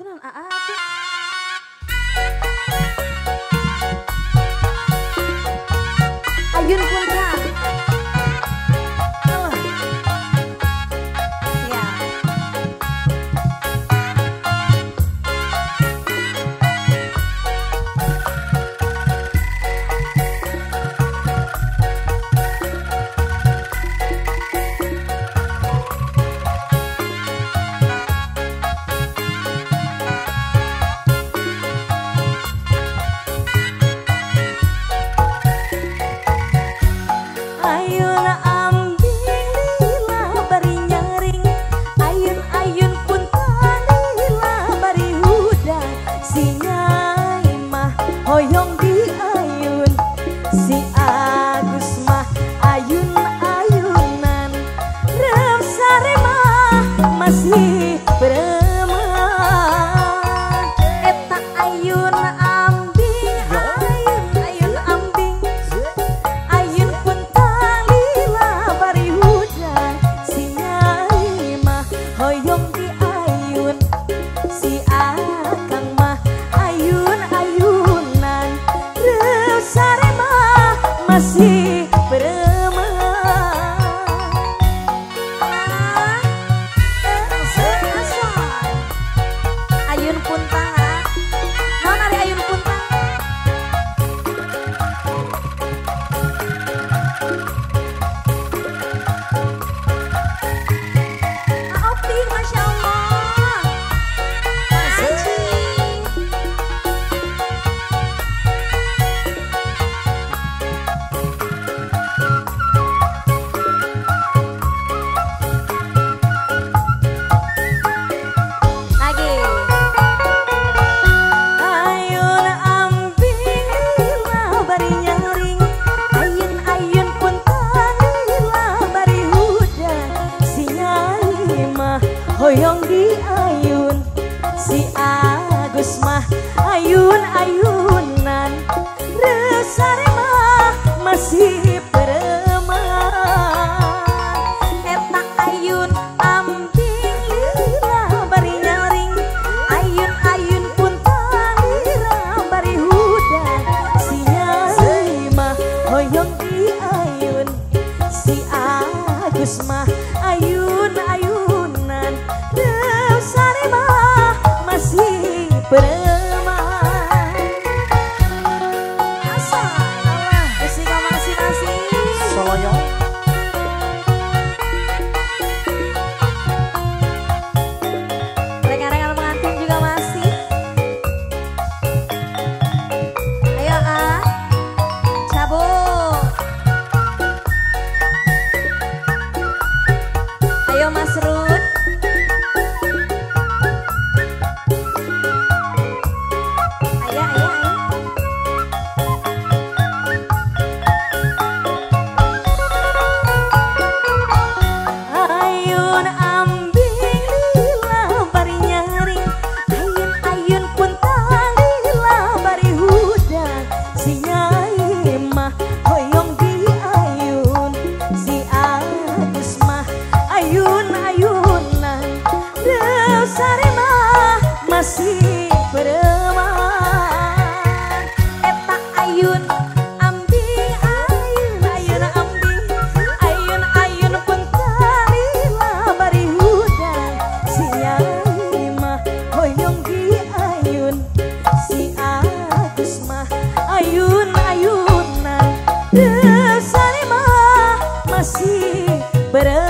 non aa. Ayun punta. Hoyong di ayun si Agus mah ayun-ayunan Remsari mah masih beremah Eta ayun ambing ayun ambing ayun pun talila bari hujan si Nyai mah hoyong di ayun si Akang mah ayun-ayun Sare mah masih beremah Ayun puntang non ada ayun puntang Opi Masya Allah Hoyong di ayun si Agus mah ayun-ayunan Resare mah masih beremah Eta ayun ambing lila bari nyaring ayun-ayun pun talira bari hudan si Nyai mah hoyong di ayun si Agus mah ayun-ayunan Sari mah masih beremah Asal Isi masih Soloyo Rekan-rekan pengantin juga masih Ayo cabut Ayo Mas Rud masih beremah Eta ayun ambing ayun ambing ayun-ayun pun talila bari hudan si Nyai mah hoyong di ayun si Agus mah ayun-ayunan Desari mah masih beremah